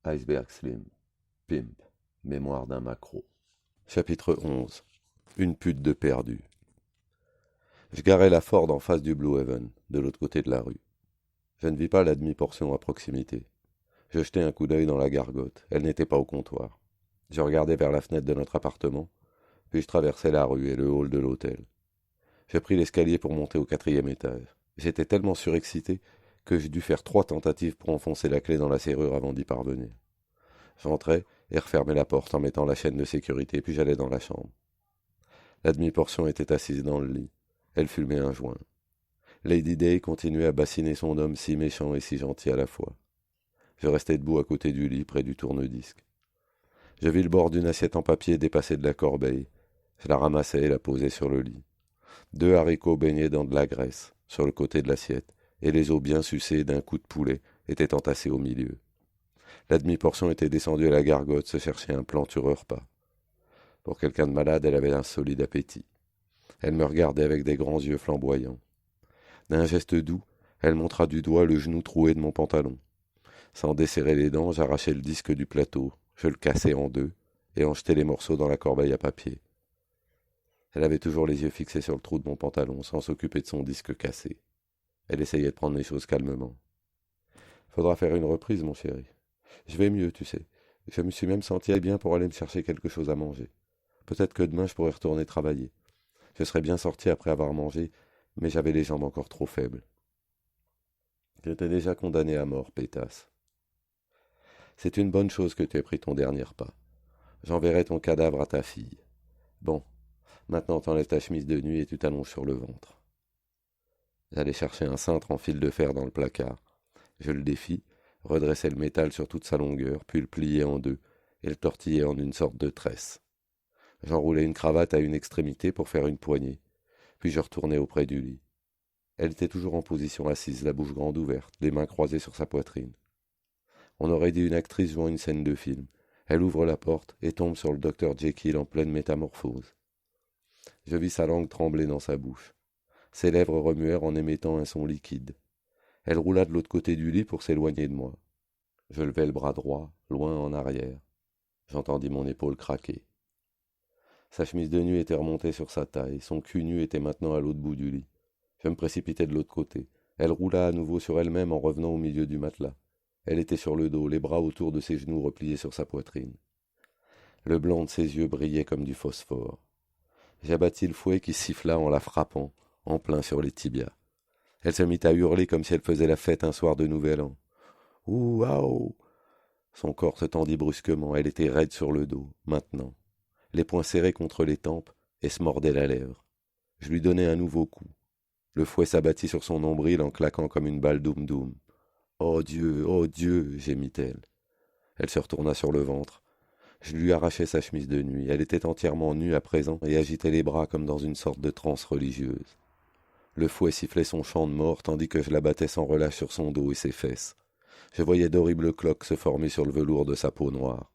Iceberg Slim, Pimp, Mémoire d'un maquereau. Chapitre 11. Une pute de perdu. Je garais la Ford en face du Blue Heaven, de l'autre côté de la rue. Je ne vis pas la demi-portion à proximité. Je jetai un coup d'œil dans la gargote. Elle n'était pas au comptoir. Je regardai vers la fenêtre de notre appartement, puis je traversai la rue et le hall de l'hôtel. Je pris l'escalier pour monter au 4e étage. J'étais tellement surexcité que je dus faire 3 tentatives pour enfoncer la clé dans la serrure avant d'y parvenir. J'entrai et refermai la porte en mettant la chaîne de sécurité, puis j'allai dans la chambre. La demi-portion était assise dans le lit. Elle fumait un joint. Lady Day continuait à bassiner son homme si méchant et si gentil à la fois. Je restai debout à côté du lit, près du tourne-disque. Je vis le bord d'une assiette en papier dépasser de la corbeille. Je la ramassai et la posai sur le lit. 2 haricots baignés dans de la graisse, sur le côté de l'assiette, et les os bien sucés d'un coup de poulet étaient entassés au milieu. La demi-portion était descendue à la gargote se chercher un plantureux repas. Pour quelqu'un de malade, elle avait un solide appétit. Elle me regardait avec des grands yeux flamboyants. D'un geste doux, elle montra du doigt le genou troué de mon pantalon. Sans desserrer les dents, j'arrachai le disque du plateau, je le cassai en 2, et en jetai les morceaux dans la corbeille à papier. Elle avait toujours les yeux fixés sur le trou de mon pantalon, sans s'occuper de son disque cassé. Elle essayait de prendre les choses calmement. Faudra faire une reprise, mon chéri. Je vais mieux, tu sais. Je me suis même senti bien pour aller me chercher quelque chose à manger. Peut-être que demain je pourrais retourner travailler. Je serais bien sorti après avoir mangé, mais j'avais les jambes encore trop faibles. J'étais déjà condamné à mort, pétasse. C'est une bonne chose que tu aies pris ton dernier repas. J'enverrai ton cadavre à ta fille. Bon, maintenant t'enlèves ta chemise de nuit et tu t'allonges sur le ventre. J'allais chercher un cintre en fil de fer dans le placard. Je le défis, redressai le métal sur toute sa longueur, puis le pliai en 2, et le tortillai en une sorte de tresse. J'enroulai une cravate à une extrémité pour faire une poignée, puis je retournai auprès du lit. Elle était toujours en position assise, la bouche grande ouverte, les mains croisées sur sa poitrine. On aurait dit une actrice jouant une scène de film. Elle ouvre la porte et tombe sur le docteur Jekyll en pleine métamorphose. Je vis sa langue trembler dans sa bouche. Ses lèvres remuèrent en émettant un son liquide. Elle roula de l'autre côté du lit pour s'éloigner de moi. Je levai le bras droit, loin en arrière. J'entendis mon épaule craquer. Sa chemise de nuit était remontée sur sa taille, son cul nu était maintenant à l'autre bout du lit. Je me précipitai de l'autre côté. Elle roula à nouveau sur elle-même en revenant au milieu du matelas. Elle était sur le dos, les bras autour de ses genoux repliés sur sa poitrine. Le blanc de ses yeux brillait comme du phosphore. J'abattis le fouet qui siffla en la frappant, en plein sur les tibias. Elle se mit à hurler comme si elle faisait la fête un soir de Nouvel An. « Ouah !» Son corps se tendit brusquement, elle était raide sur le dos, maintenant. Les poings serrés contre les tempes, et se mordait la lèvre. Je lui donnai un nouveau coup. Le fouet s'abattit sur son nombril en claquant comme une balle doum-doum. « Oh Dieu !» gémit-elle. Elle se retourna sur le ventre. Je lui arrachai sa chemise de nuit. Elle était entièrement nue à présent et agitait les bras comme dans une sorte de transe religieuse. Le fouet sifflait son chant de mort tandis que je la battais sans relâche sur son dos et ses fesses. Je voyais d'horribles cloques se former sur le velours de sa peau noire.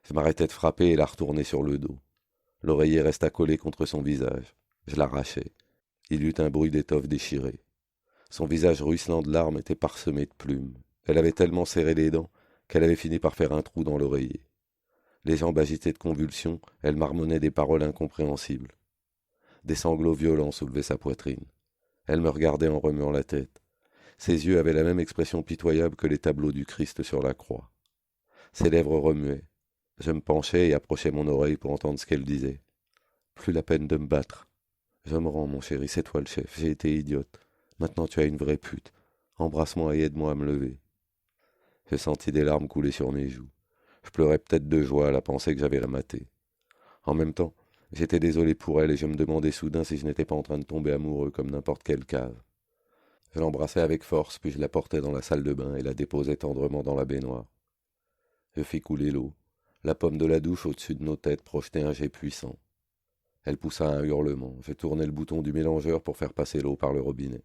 Je m'arrêtai de frapper et la retournai sur le dos. L'oreiller resta collé contre son visage. Je l'arrachai. Il y eut un bruit d'étoffe déchirée. Son visage ruisselant de larmes était parsemé de plumes. Elle avait tellement serré les dents qu'elle avait fini par faire un trou dans l'oreiller. Les jambes agitées de convulsions, elle marmonnait des paroles incompréhensibles. Des sanglots violents soulevaient sa poitrine. Elle me regardait en remuant la tête. Ses yeux avaient la même expression pitoyable que les tableaux du Christ sur la croix. Ses lèvres remuaient. Je me penchai et approchai mon oreille pour entendre ce qu'elle disait. « Plus la peine de me battre. Je me rends, mon chéri, c'est toi le chef. J'ai été idiote. Maintenant tu as une vraie pute. Embrasse-moi et aide-moi à me lever. » Je sentis des larmes couler sur mes joues. Je pleurais peut-être de joie à la pensée que j'avais la matée. En même temps, j'étais désolé pour elle et je me demandais soudain si je n'étais pas en train de tomber amoureux comme n'importe quelle cave. Je l'embrassai avec force, puis je la portai dans la salle de bain et la déposai tendrement dans la baignoire. Je fis couler l'eau. La pomme de la douche au-dessus de nos têtes projetait un jet puissant. Elle poussa un hurlement. Je tournai le bouton du mélangeur pour faire passer l'eau par le robinet.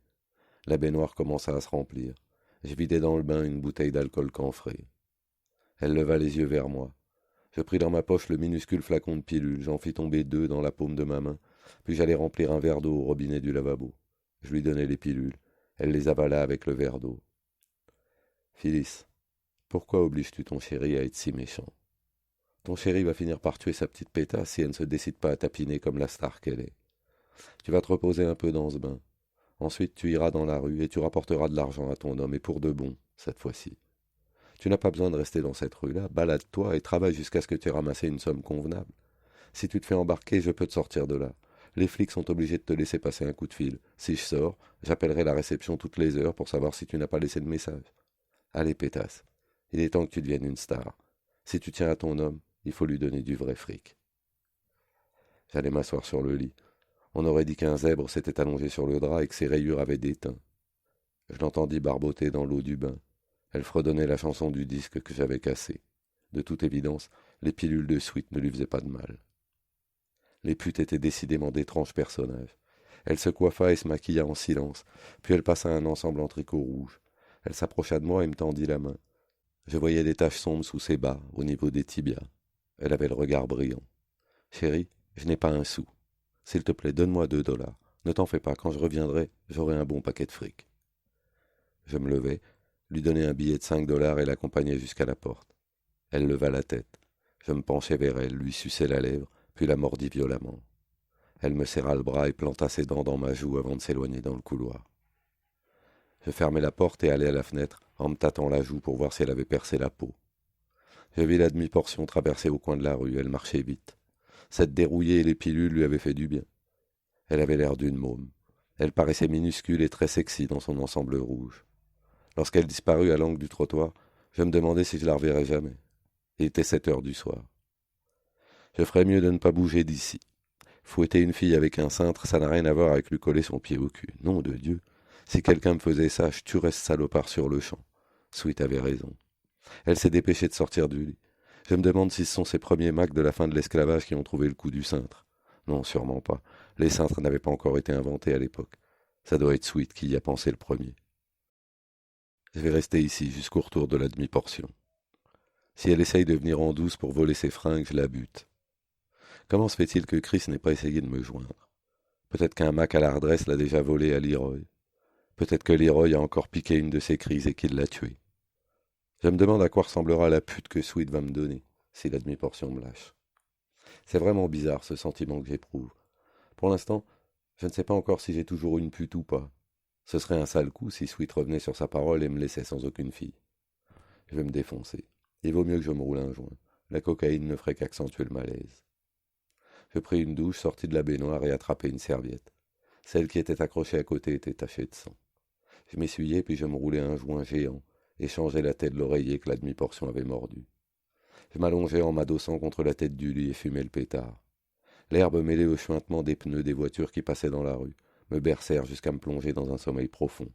La baignoire commença à se remplir. Je vidai dans le bain une bouteille d'alcool camphré. Elle leva les yeux vers moi. Je pris dans ma poche le minuscule flacon de pilules, j'en fis tomber 2 dans la paume de ma main, puis j'allai remplir un verre d'eau au robinet du lavabo. Je lui donnai les pilules. Elle les avala avec le verre d'eau. « Phyllis, Pourquoi obliges-tu ton chéri à être si méchant? Ton chéri va finir par tuer sa petite pétasse si elle ne se décide pas à tapiner comme la star qu'elle est. Tu vas te reposer un peu dans ce bain. Ensuite, tu iras dans la rue et tu rapporteras de l'argent à ton homme, et pour de bon, cette fois-ci. Tu n'as pas besoin de rester dans cette rue-là, balade-toi et travaille jusqu'à ce que tu aies ramassé une somme convenable. Si tu te fais embarquer, je peux te sortir de là. Les flics sont obligés de te laisser passer un coup de fil. Si je sors, j'appellerai la réception toutes les heures pour savoir si tu n'as pas laissé de message. Allez, pétasse, il est temps que tu deviennes une star. Si tu tiens à ton homme, il faut lui donner du vrai fric. J'allais m'asseoir sur le lit. On aurait dit qu'un zèbre s'était allongé sur le drap et que ses rayures avaient déteint. Je l'entendis barboter dans l'eau du bain. Elle fredonnait la chanson du disque que j'avais cassé. De toute évidence, les pilules de Sweet ne lui faisaient pas de mal. Les putes étaient décidément d'étranges personnages. Elle se coiffa et se maquilla en silence, puis elle passa un ensemble en tricot rouge. Elle s'approcha de moi et me tendit la main. Je voyais des taches sombres sous ses bas, au niveau des tibias. Elle avait le regard brillant. Chérie, je n'ai pas un sou. S'il te plaît, donne-moi $2. Ne t'en fais pas, quand je reviendrai, j'aurai un bon paquet de fric. Je me levai, lui donnai un billet de $5 et l'accompagnai jusqu'à la porte. Elle leva la tête. Je me penchai vers elle, lui suçai la lèvre, puis la mordis violemment. Elle me serra le bras et planta ses dents dans ma joue avant de s'éloigner dans le couloir. Je fermai la porte et allai à la fenêtre, en me tâtant la joue pour voir si elle avait percé la peau. Je vis la demi-portion traverser au coin de la rue, elle marchait vite. Cette dérouillée et les pilules lui avaient fait du bien. Elle avait l'air d'une môme. Elle paraissait minuscule et très sexy dans son ensemble rouge. Lorsqu'elle disparut à l'angle du trottoir, je me demandai si je la reverrais jamais. Il était 7 heures du soir. Je ferais mieux de ne pas bouger d'ici. Fouetter une fille avec un cintre, ça n'a rien à voir avec lui coller son pied au cul. Nom de Dieu. Si quelqu'un me faisait ça, je tuerais ce salopard sur le champ. Sweet avait raison. Elle s'est dépêchée de sortir du lit. Je me demande si ce sont ces premiers macs de la fin de l'esclavage qui ont trouvé le coup du cintre. Non, sûrement pas. Les cintres n'avaient pas encore été inventés à l'époque. Ça doit être Sweet qui y a pensé le premier. Je vais rester ici jusqu'au retour de la demi-portion. Si elle essaye de venir en douce pour voler ses fringues, je la bute. Comment se fait-il que Chris n'ait pas essayé de me joindre? Peut-être qu'un Mac à l'ardresse l'a déjà volé à Leroy. Peut-être que Leroy a encore piqué une de ses crises et qu'il l'a tuée. Je me demande à quoi ressemblera la pute que Sweet va me donner, si la demi-portion me lâche. C'est vraiment bizarre ce sentiment que j'éprouve. Pour l'instant, je ne sais pas encore si j'ai toujours une pute ou pas. Ce serait un sale coup si Sweet revenait sur sa parole et me laissait sans aucune fille. Je vais me défoncer. Il vaut mieux que je me roule un joint. La cocaïne ne ferait qu'accentuer le malaise. Je pris une douche, sortis de la baignoire et attrapai une serviette. Celle qui était accrochée à côté était tachée de sang. Je m'essuyai puis je me roulai un joint géant et changeai la tête de l'oreiller que la demi-portion avait mordu. Je m'allongeai en m'adossant contre la tête du lit et fumai le pétard. L'herbe mêlée au chuintement des pneus des voitures qui passaient dans la rue me bercèrent jusqu'à me plonger dans un sommeil profond.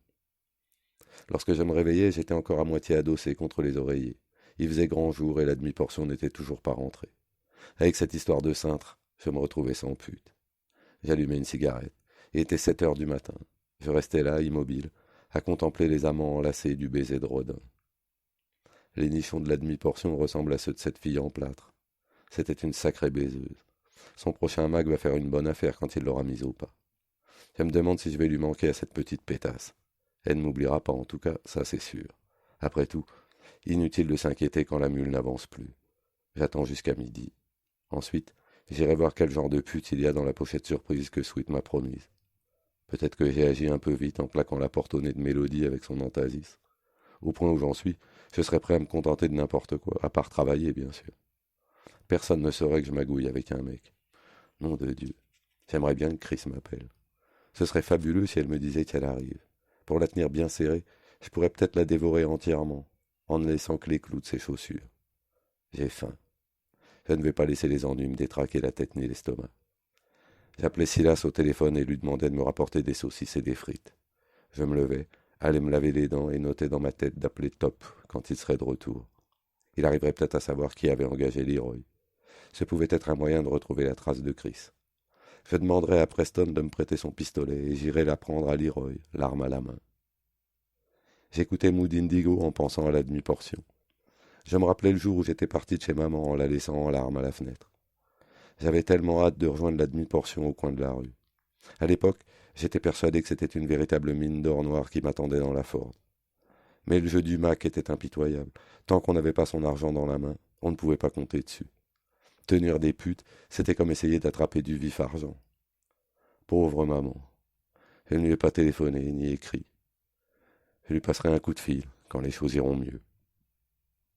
Lorsque je me réveillai, j'étais encore à moitié adossé contre les oreillers. Il faisait grand jour et la demi-portion n'était toujours pas rentrée. Avec cette histoire de cintre, je me retrouvais sans pute. J'allumai une cigarette. Il était 7 heures du matin. Je restais là, immobile, à contempler les amants enlacés du baiser de Rodin. Les nichons de la demi-portion ressemblent à ceux de cette fille en plâtre. C'était une sacrée baiseuse. Son prochain mag va faire une bonne affaire quand il l'aura mise au pas. Je me demande si je vais lui manquer à cette petite pétasse. Elle ne m'oubliera pas en tout cas, ça c'est sûr. Après tout, inutile de s'inquiéter quand la mule n'avance plus. J'attends jusqu'à midi. Ensuite, j'irai voir quel genre de pute il y a dans la pochette surprise que Sweet m'a promise. Peut-être que j'ai agi un peu vite en claquant la porte au nez de Mélodie avec son entasis. Au point où j'en suis, je serais prêt à me contenter de n'importe quoi, à part travailler, bien sûr. Personne ne saurait que je magouille avec un mec. Nom de Dieu, j'aimerais bien que Chris m'appelle. Ce serait fabuleux si elle me disait qu'elle arrive. Pour la tenir bien serrée, je pourrais peut-être la dévorer entièrement, en ne laissant que les clous de ses chaussures. J'ai faim. Je ne vais pas laisser les ennuis me détraquer la tête ni l'estomac. J'appelai Silas au téléphone et lui demandai de me rapporter des saucisses et des frites. Je me levai, allai me laver les dents et notai dans ma tête d'appeler Top quand il serait de retour. Il arriverait peut-être à savoir qui avait engagé Leroy. Ce pouvait être un moyen de retrouver la trace de Chris. Je demanderai à Preston de me prêter son pistolet et j'irai la prendre à Leroy, l'arme à la main. J'écoutais Mood Indigo en pensant à la demi-portion. Je me rappelais le jour où j'étais parti de chez maman en la laissant en larmes à la fenêtre. J'avais tellement hâte de rejoindre la demi-portion au coin de la rue. À l'époque, j'étais persuadé que c'était une véritable mine d'or noir qui m'attendait dans la Ford. Mais le jeu du Mac était impitoyable. Tant qu'on n'avait pas son argent dans la main, on ne pouvait pas compter dessus. Tenir des putes, c'était comme essayer d'attraper du vif argent. Pauvre maman. Je ne lui ai pas téléphoné ni écrit. Je lui passerai un coup de fil quand les choses iront mieux.